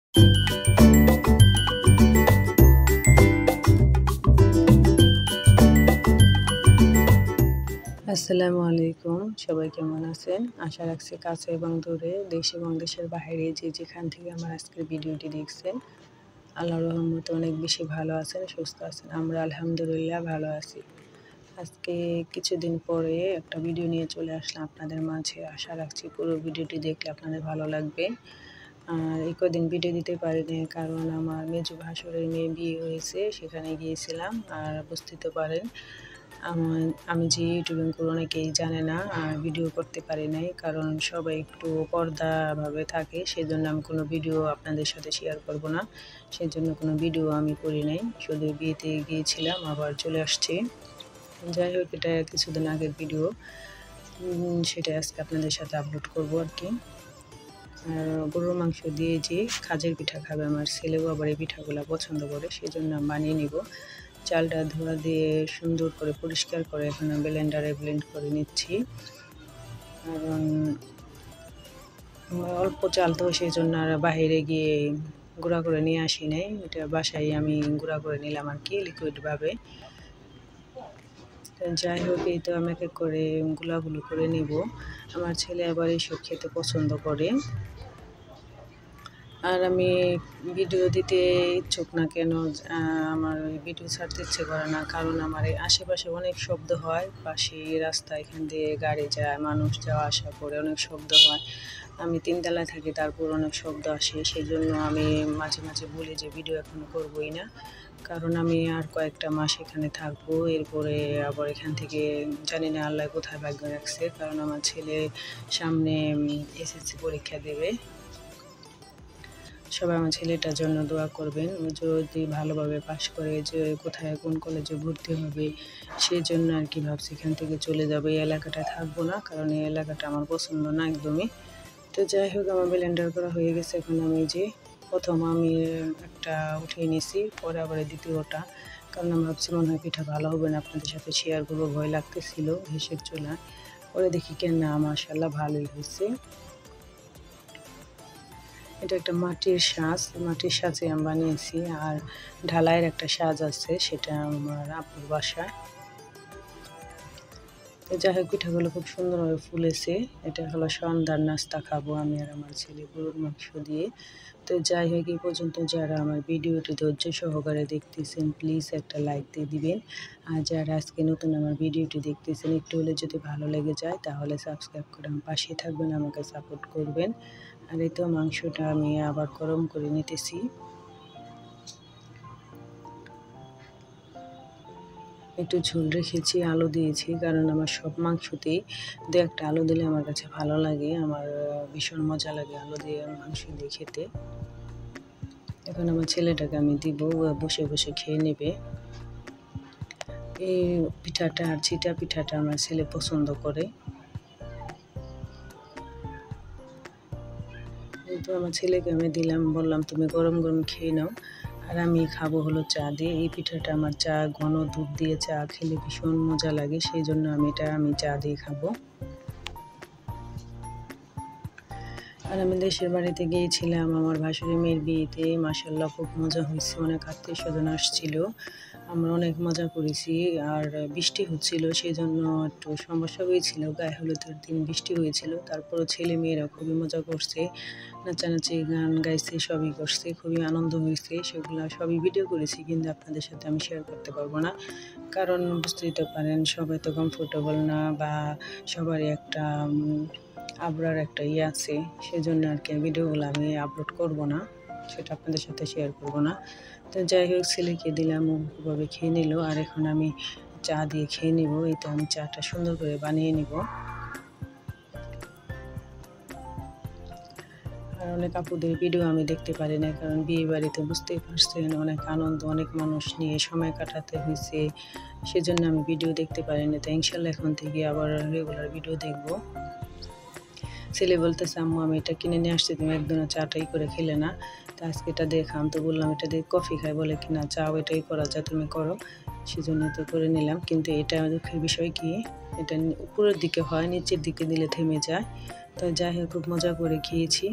আসসালামু আলাইকুম, সবাই কেমন আছেন? আশা রাখছি কাছে এবং দূরে, দেশ এবং দেশের বাইরে যে যেখান থেকে আমার আজকের ভিডিওটি দেখছেন, আল্লাহর রহমতে অনেক বেশি ভালো আছেন, সুস্থ আছেন। আমরা আলহামদুলিল্লাহ ভালো আছি। আজকে কিছুদিন পরে একটা ভিডিও নিয়ে চলে আসলাম আপনাদের মাঝে। আশা রাখছি পুরো ভিডিওটি দেখলে আপনাদের ভালো লাগবে। আর এই কদিন ভিডিও দিতে পারিনি কারণ আমার মেজো ভাসুরের মেয়ে বিয়ে হয়েছে, সেখানে গিয়েছিলাম। আর বুঝতে তো পারেন আমি যে ইউটিউবিং করি অনেকেই জানে না, আর ভিডিও করতে পারি নাই কারণ সবাই একটু পর্দাভাবে থাকে, সেজন্য আমি কোনো ভিডিও আপনাদের সাথে শেয়ার করব না। সেজন্য কোনো ভিডিও আমি করি নাই, শুধু বিয়েতে গিয়েছিলাম আবার চলে আসছি। যাই হোক, এটা কিছুদিন আগের ভিডিও, সেটা আজকে আপনাদের সাথে আপলোড করব আর কি। আর গরুর মাংস দিয়ে যে খাজের পিঠা খাবে আমার ছেলেও, আবার এই পিঠাগুলো পছন্দ করে, সেজন্য আমি বানিয়ে নিব। চালটা ধোয়া দিয়ে সুন্দর করে পরিষ্কার করে এখন ব্লেন্ডারে ব্লেন্ড করে নিচ্ছি। কারণ অল্প চাল তো, সেই জন্য আর বাইরে গিয়ে গুঁড়া করে নিয়ে আসি নাই, এটা বাসায় আমি গুঁড়া করে নিলাম আর কি, লিকুইডভাবে। যাই হোক, এই তো আমি এক এক করে গুলাগুলো করে নিব। আমার ছেলে আবার এইসব খেতে পছন্দ করে। আর আমি ভিডিও দিতে ইচ্ছুক না কেন, আমার ভিডিও ছাড়তে ইচ্ছে করে না, কারণ আমার এই আশেপাশে অনেক শব্দ হয়। পাশে রাস্তা, এখান দিয়ে গাড়ি যায়, মানুষ যাওয়া আসা করে, অনেক শব্দ হয়। আমি তিনতলায় থাকি, তারপর অনেক শব্দ আসে, সেই জন্য আমি মাঝে মাঝে বলি যে ভিডিও এখন করবই না। কারণ আমি আর কয়েকটা মাস এখানে থাকবো, এরপরে আবার এখান থেকে জানি না আল্লাহ কোথায় ভাগ্য রাখছে। কারণ আমার ছেলে সামনে এসএসসি পরীক্ষা দেবে। সবাই আমার ছেলেটার জন্য দোয়া করবেন, যদি ভালোভাবে পাশ করে যে কোথায় কোন কলেজে ভর্তি হবে, সেই জন্য আর কি ভাবছি এখান থেকে চলে যাবো, এই এলাকাটায় থাকবো না, কারণ এই এলাকাটা আমার পছন্দ না একদমই। তো যাই হোক, আমার ব্লেন্ডার করা হয়ে গেছে। এখন আমি যে প্রথম আমি একটা উঠিয়ে নিছি, পরে আবার দ্বিতীয়টা, কারণ আমি ভাবছি মনে হয় পিঠা ভালো হবে না, আপনাদের সাথে শেয়ার করবো, ভয় লাগতেছিল ঘেঁষের চুলা। পরে দেখি কেন না, মাশাআল্লাহ ভালোই হয়েছে। এটা একটা মাটির সাজে আমি বানিয়েছি। আর ঢালাইয়ের একটা সাজ আছে, সেটা আমার আপুর বাসায়। তো যাই হোক, পিঠাগুলো খুব সুন্দরভাবে ফুলেছে। এটা হলো সন্ধ্যার নাস্তা খাবো আমি আর আমার ছেলে, গরুর মাংস দিয়ে। তো যাই হোক, এই পর্যন্ত যারা আমার ভিডিওটি ধৈর্য সহকারে দেখতেছেন, প্লিজ একটা লাইক দিয়ে দিবেন। আর যারা আজকে নতুন আমার ভিডিওটি দেখতেছেন, একটু হলে যদি ভালো লেগে যায় তাহলে সাবস্ক্রাইব করে আমার পাশে থাকবেন, আমাকে সাপোর্ট করবেন। আর এই তো মাংসটা আমি আবার গরম করে নিতেছি। একটু ঝোল রেখেছি, আলু দিয়েছি, কারণ আমার সব মাংসতেই দু একটা আলু দিলে আমার কাছে ভালো লাগে, আমার ভীষণ মজা লাগে আলু দিয়ে মাংস দিয়ে খেতে। এখন আমার ছেলেটাকে আমি দিব, বসে বসে খেয়ে নেবে। এই পিঠাটা আর চিটা পিঠাটা আমার ছেলে পছন্দ করে। তো আমার ছেলেকে আমি দিলাম, বললাম তুমি গরম গরম খেয়ে নাও, আর আমি খাবো হলো চা দিয়ে। এই পিঠাটা আমার চা, ঘন দুধ দিয়ে চা খেলে ভীষণ মজা লাগে, সেই জন্য আমি চা দিয়ে খাবো। আর আমি দেশের বাড়িতে গিয়েছিলাম আমার ভাসুরের মেয়ের বিয়েতে, মাশাআল্লাহ খুব মজা হয়েছে, অনেক আত্মীয় স্বজন আসছিল, আমরা অনেক মজা করেছি। আর বৃষ্টি হচ্ছিল, সেই জন্য একটু সমস্যা হয়েছিল, গায়ে হলুদের দিন বৃষ্টি হয়েছিল, তারপরও ছেলে মেয়েরা খুবই মজা করছে, নাচানাচি গান গাইছে, সবই করছে, খুবই আনন্দ হয়েছে। সেগুলো সবই ভিডিও করেছি, কিন্তু আপনাদের সাথে আমি শেয়ার করতে পারবো না, কারণ বুঝতেই তো পারেন সবাই তো কমফোর্টেবল না, বা সবারই একটা আবরার একটা আছে, সেজন্য আর কি ভিডিওগুলো আমি আপলোড করব না, সেটা আপনাদের সাথে শেয়ার করব না। তো যাই হোক, ছেলেকে দিলাম, ও খুবভাবে খেয়ে নিল, আর এখন আমি চা দিয়ে খেয়ে নিব। এই তো আমি চাটা সুন্দর করে বানিয়ে নিব। আর অনেক আপুদের ভিডিও আমি দেখতে পারি না, কারণ বিয়ে বাড়িতে বুঝতেই পারছেন অনেক আনন্দ, অনেক মানুষ নিয়ে সময় কাটাতে হয়েছে, সেজন্য আমি ভিডিও দেখতে পারি না। তো ইনশাল্লাহ এখন থেকে আবার রেগুলার ভিডিও দেখবো। ছেলে বলতেছে, আম্মু আমি এটা কিনে নিয়ে আসছি, তুমি একদিনও চাটাই করে খেলে না, তো আজকে এটা দিয়ে খাম। তো বললাম এটা দিয়ে কফি খাই, বলে কিনা চাও এটাই করা যায়, তুমি করো। সেজন্য তো করে নিলাম, কিন্তু এটা দুঃখের বিষয় কি, এটা উপরের দিকে হয়, নিচের দিকে দিলে থেমে যায়। তো যাই হোক, খুব মজা করে খেয়েছি।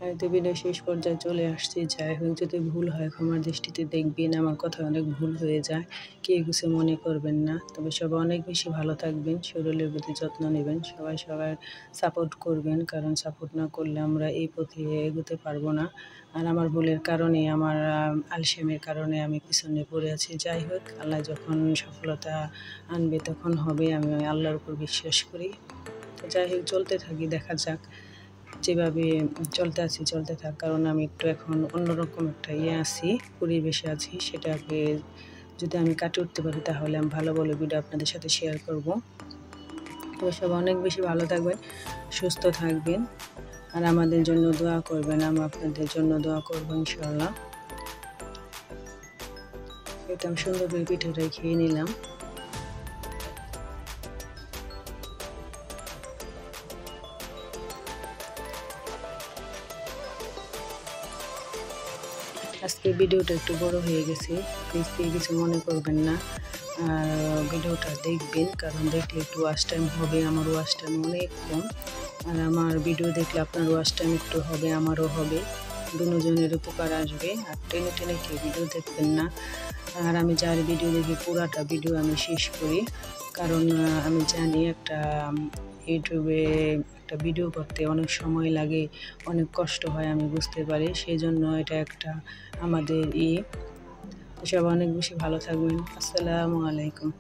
তো ভিডিও শেষ পর্যায়ে চলে আসছি। যাই হোক, যদি ভুল হয় ক্ষমার দৃষ্টিতে দেখবেন। আমার কথা অনেক ভুল হয়ে যায়, কেউ কিছু মনে করবেন না। তবে সবাই অনেক বেশি ভালো থাকবেন, শরীরের প্রতি যত্ন নেবেন, সবাই সবার সাপোর্ট করবেন, কারণ সাপোর্ট না করলে আমরা এই পথে এগোতে পারবো না। আর আমার ভুলের কারণে, আমার আলসেমির কারণে আমি পিছনে পড়ে আছি। যাই হোক, আল্লাহ যখন সফলতা আনবে তখন হবে, আমি আল্লাহর উপর বিশ্বাস করি। তো যাই হোক, চলতে থাকি, দেখা যাক। যেভাবে চলতে থাক, কারণ আমি একটু এখন অন্যরকম একটা আছি, পরিবেশে আছি। সেটাকে যদি আমি কাটিয়ে উঠতে পারি তাহলে আমি ভালো ভিডিও আপনাদের সাথে শেয়ার করব। তবে সবাই অনেক বেশি ভালো থাকবেন, সুস্থ থাকবেন, আর আমাদের জন্য দোয়া করবেন। আমি আপনাদের জন্য দোয়া করবো ইনশাআল্লাহ। একদম সুন্দর করে পিঠাটা খেয়ে নিলাম। আজকের ভিডিওটা একটু বড় হয়ে গেছে, প্লিজ কিছু মনে করবেন না। আর ভিডিওটা দেখবেন, কারণ দেখলে একটু ওয়াচ টাইম হবে। আমার ওয়াচ টাইম অনেক কম, আর আমার ভিডিও দেখলে আপনার ওয়াচ টাইম একটু হবে, আমারও হবে, দুজনের উপকার আসবে। আর টেনে টেনে কেউ ভিডিও দেখবেন না। আর আমি যার ভিডিও দেখি পুরাটা ভিডিও আমি শেষ করি, কারণ আমি জানি একটা ইউটিউবে একটা ভিডিও করতে অনেক সময় লাগে, অনেক কষ্ট হয়, আমি বুঝতে পারি। সেই জন্য এটা একটা আমাদের সবাই অনেক বেশি ভালো থাকবেন। আসসালামু আলাইকুম।